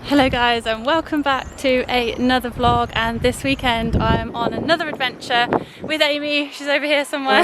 Hello guys, and welcome back to another vlog, and this weekend I'm on another adventure with Amy. She's over here somewhere.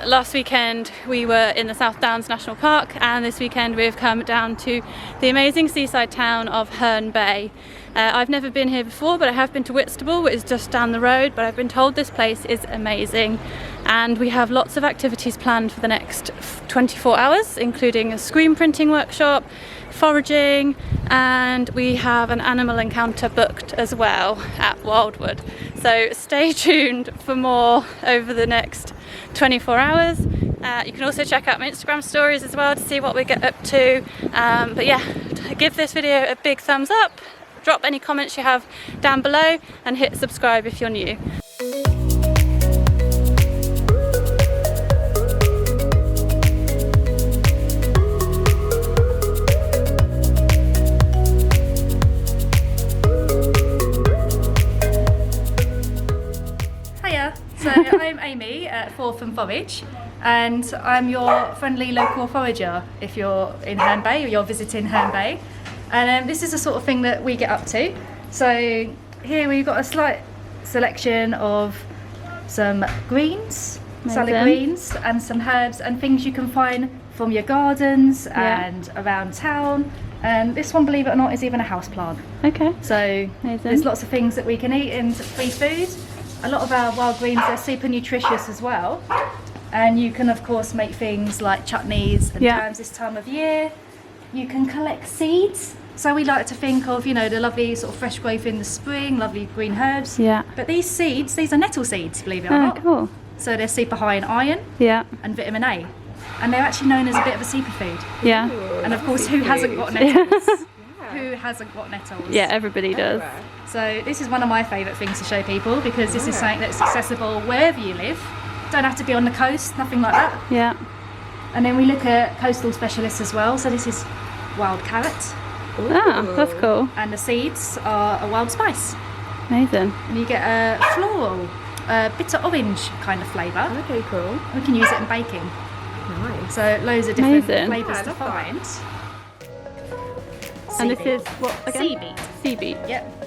Last weekend we were in the South Downs National Park, and this weekend we've come down to the amazing seaside town of Herne Bay. I've never been here before, but I have been to Whitstable, which is just down the road, but I've been told this place is amazing, and we have lots of activities planned for the next 24 hours, including a screen printing workshop, foraging, and we have an animal encounter booked as well at Wildwood. So stay tuned for more over the next 24 hours. You can also check out my Instagram stories as well to see what we get up to. But yeah, give this video a big thumbs up, drop any comments you have down below, and hit subscribe if you're new. So I'm Amy at Forth Forage, and I'm your friendly local forager if you're in Herne Bay or you're visiting Herne Bay. And this is the sort of thing that we get up to. So here we've got a slight selection of some greens, salad greens, and some herbs and things you can find from your gardens and around town. And this one, believe it or not, is even a house plant. Okay. So there's lots of things that we can eat and free food. A lot of our wild greens are super nutritious as well, and you can of course make things like chutneys and jams this time of year. You can collect seeds, so we like to think of, you know, the lovely sort of fresh growth in the spring, lovely green herbs. But these seeds, these are nettle seeds, believe it or not. Cool. So they're super high in iron and vitamin A, and they're actually known as a bit of a superfood. And of course, who hasn't got nettles? Who hasn't got nettles? Yeah, everybody does. So this is one of my favourite things to show people, because this is something that's accessible wherever you live. Don't have to be on the coast, nothing like that. And then we look at coastal specialists as well. So this is wild carrot. Ah, that's cool. And the seeds are a wild spice. Amazing. And you get a floral, bitter orange kind of flavour. Okay, cool. We can use it in baking. Nice. So loads of different flavours to find. And this is what again? Sea beet. Sea beet. Yep.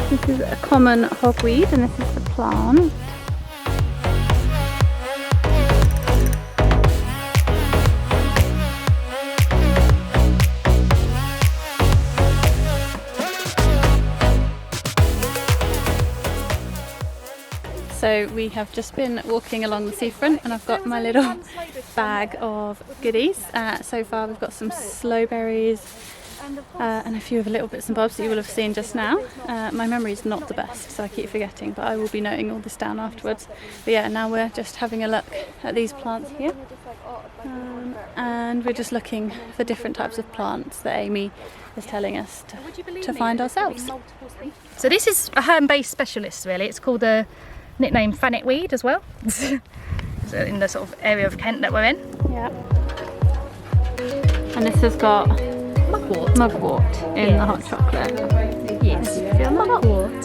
This is a common hogweed, and this is the plant. So we have just been walking along the seafront, and I've got my little bag of goodies. So far we've got some sloe berries and a few of the little bits and bobs that you will have seen just now. My memory is not the best, so I keep forgetting, but I will be noting all this down afterwards. But yeah, now we're just having a look at these plants here. And we're just looking for different types of plants that Amy is telling us to find ourselves. So this is a Herne Bay specialist, really. It's called the nickname fannet weed as well. So in the sort of area of Kent that we're in. Yeah. And this has got mugwort in the hot chocolate. Yes. Feel mugwort.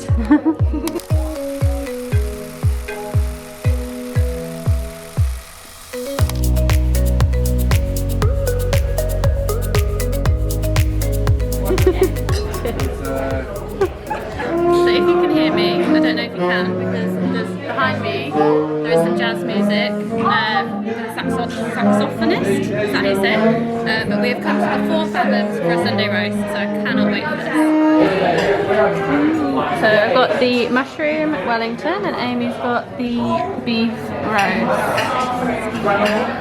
So if you can hear me, I don't know if you can, because there's behind me there is some jazz music, saxophonist, is that how you say it? But we have come to the Forth Fathoms for a Sunday roast, so I cannot wait for this. So I've got the mushroom Wellington, and Amy's got the beef roast,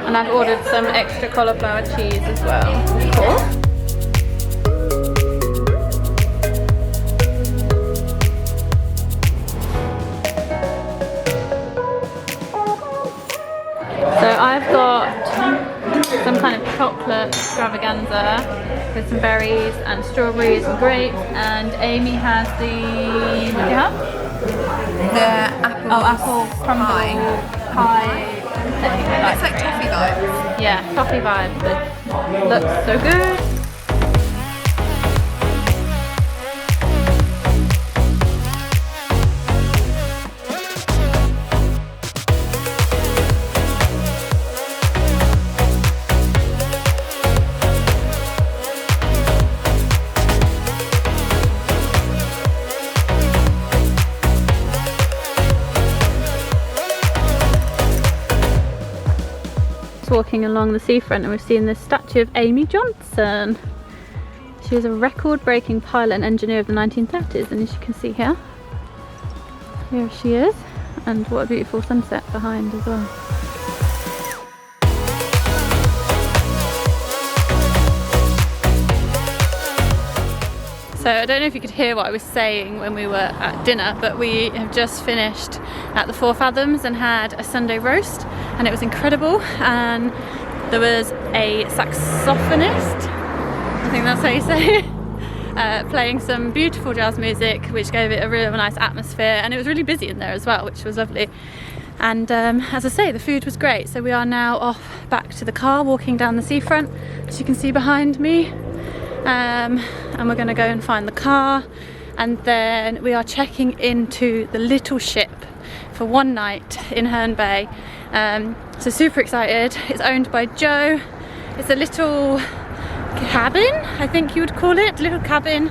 and I've ordered some extra cauliflower cheese as well. Cool. with some berries and strawberries and grapes, and Amy has the, what do you have? The apple. Oh, apple crumble pie thing. It's like toffee vibes. Yeah, toffee vibes. It looks so good. Walking along the seafront, and we've seen this statue of Amy Johnson. She was a record-breaking pilot and engineer of the 1930s, and as you can see here she is, and what a beautiful sunset behind as well. So I don't know if you could hear what I was saying when we were at dinner, but we have just finished at the Fathoms and had a Sunday roast, and it was incredible. And there was a saxophonist, I think that's how you say it, playing some beautiful jazz music, which gave it a really nice atmosphere, and it was really busy in there as well, which was lovely. And as I say, the food was great. So we are now off back to the car, walking down the seafront, as you can see behind me. And we're going to go and find the car, and then we are checking into the little ship for one night in Herne Bay. So super excited. It's owned by Jo. It's a little cabin, I think you would call it, a little cabin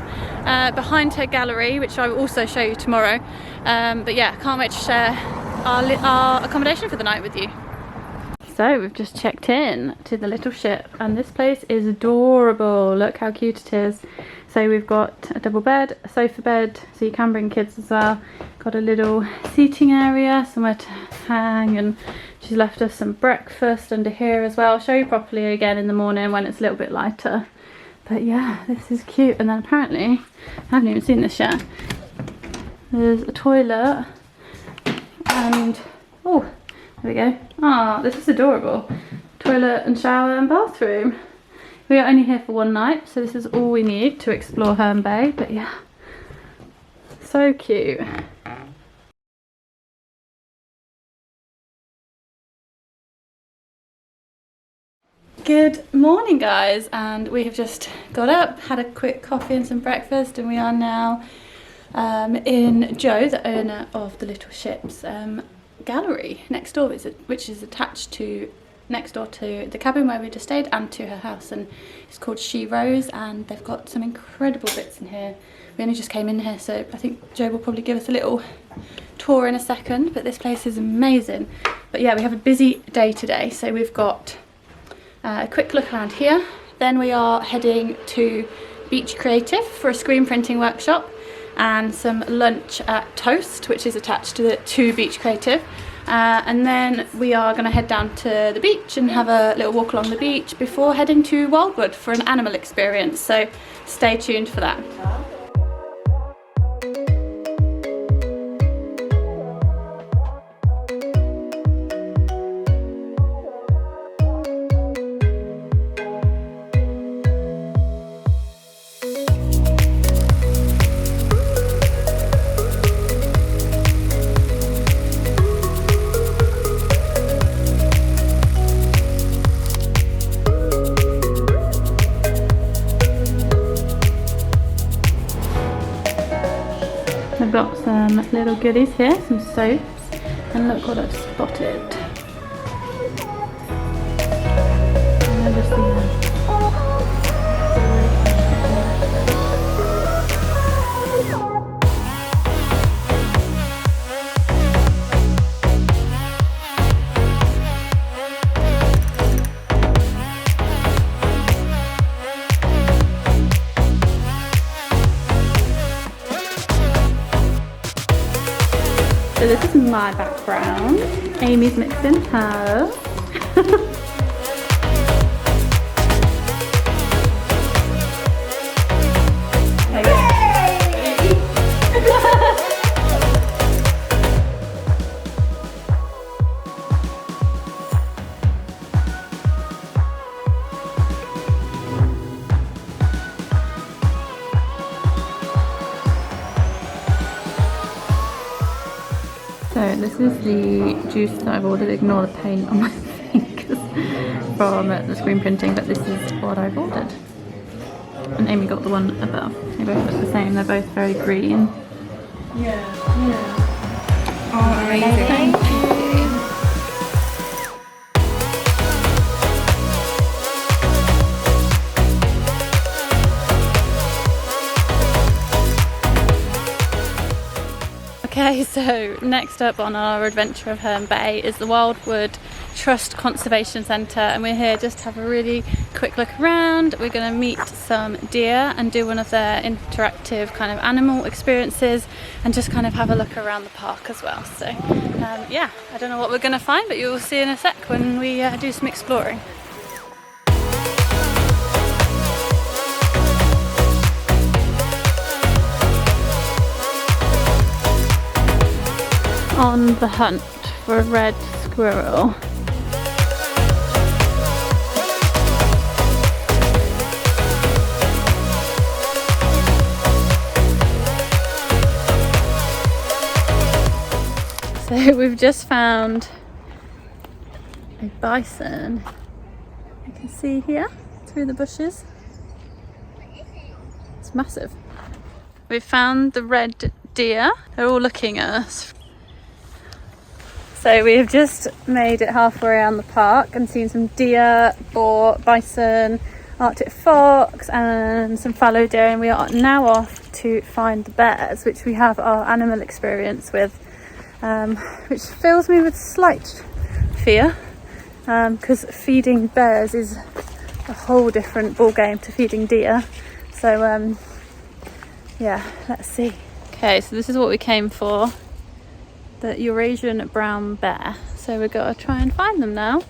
behind her gallery, which I will also show you tomorrow. But yeah, can't wait to share our accommodation for the night with you. So we've just checked in to the little ship, and this place is adorable. Look how cute it is. So we've got a double bed, a sofa bed, so you can bring kids as well. Got a little seating area, somewhere to hang, and she's left us some breakfast under here as well. I'll show you properly again in the morning when it's a little bit lighter. But yeah, this is cute. And then apparently, I haven't even seen this yet, there's a toilet, and oh, there we go. Ah, this is adorable. Toilet and shower and bathroom. We are only here for one night, so this is all we need to explore Herne Bay. But yeah, so cute. Good morning, guys, and we have just got up, had a quick coffee and some breakfast, and we are now in Jo, the owner of the little ship's gallery next door, which is attached to next door to the cabin where we just stayed and to her house, and it's called She Rose, and they've got some incredible bits in here. We only just came in here, so I think Jo will probably give us a little tour in a second, but this place is amazing. But yeah, we have a busy day today, so we've got a quick look around here, then we are heading to Beach Creative for a screen printing workshop, and some lunch at Toast, which is attached to Beach Creative. And then we are going to head down to the beach and have a little walk along the beach before heading to Wildwood for an animal experience. So stay tuned for that. I've got some little goodies here, some soaps, and look what I've spotted. I've never seen them. So this is my background. Amy's mixed in hers. So this is the juice that I've ordered. Ignore the paint on my fingers from the screen printing, but this is what I've ordered. And Amy got the one above. They both look the same. They're both very green. Oh, amazing. Thank you. Okay, so next up on our adventure of Herne Bay is the Wildwood Trust Conservation Centre, and we're here just to have a really quick look around. We're going to meet some deer and do one of their interactive kind of animal experiences and just kind of have a look around the park as well. So yeah, I don't know what we're going to find, but you'll see in a sec when we do some exploring. On the hunt for a red squirrel. So we've just found a bison. You can see here through the bushes. It's massive. We've found the red deer. They're all looking at us. So we have just made it halfway around the park and seen some deer, boar, bison, Arctic fox and some fallow deer, and we are now off to find the bears, which we have our animal experience with, which fills me with slight fear, because feeding bears is a whole different ball game to feeding deer. So yeah, let's see. Okay, so this is what we came for. The Eurasian brown bear. So we've got to try and find them now,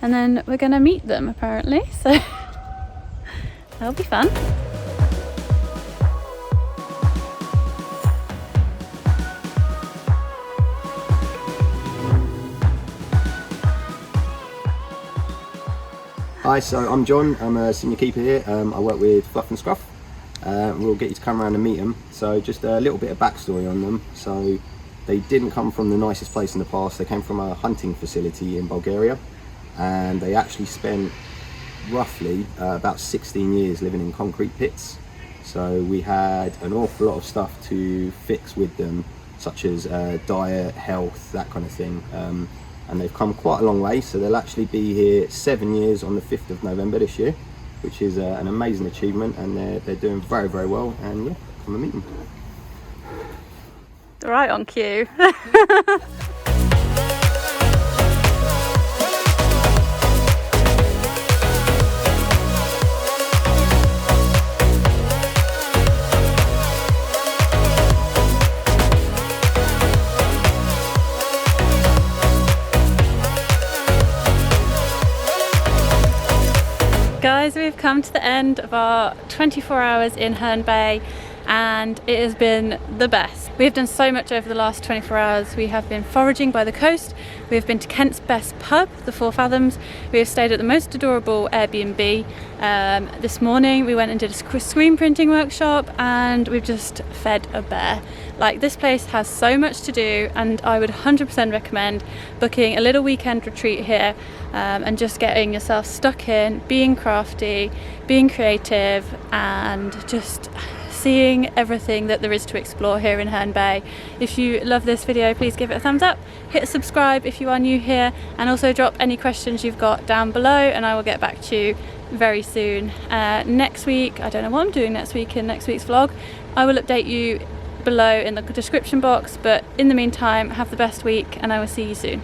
and then we're going to meet them apparently, so that'll be fun. Hi, so I'm John, I'm a senior keeper here. I work with Fluff and Scruff. We'll get you to come around and meet them. So just a little bit of backstory on them. So they didn't come from the nicest place in the past. They came from a hunting facility in Bulgaria, and they actually spent roughly about 16 years living in concrete pits. So we had an awful lot of stuff to fix with them, such as diet, health, that kind of thing. And they've come quite a long way, so they'll actually be here 7 years on the 5th of November this year, which is an amazing achievement, and they're doing very, very well, and yeah, come and meet them. Right on cue. Guys, we've come to the end of our 24 hours in Herne Bay, and it has been the best. We've done so much over the last 24 hours. We have been foraging by the coast, we've been to Kent's best pub, the Forth Fathoms, we have stayed at the most adorable Airbnb. This morning we went and did a screen printing workshop, and we've just fed a bear. Like, this place has so much to do, and I would 100% recommend booking a little weekend retreat here, and just getting yourself stuck in, being crafty, being creative, and just seeing everything that there is to explore here in Herne Bay. If you love this video, please give it a thumbs up, hit subscribe if you are new here, and also drop any questions you've got down below, and I will get back to you very soon. Next week, I don't know what I'm doing next week in next week's vlog. I will update you below in the description box, but in the meantime, have the best week, and I will see you soon.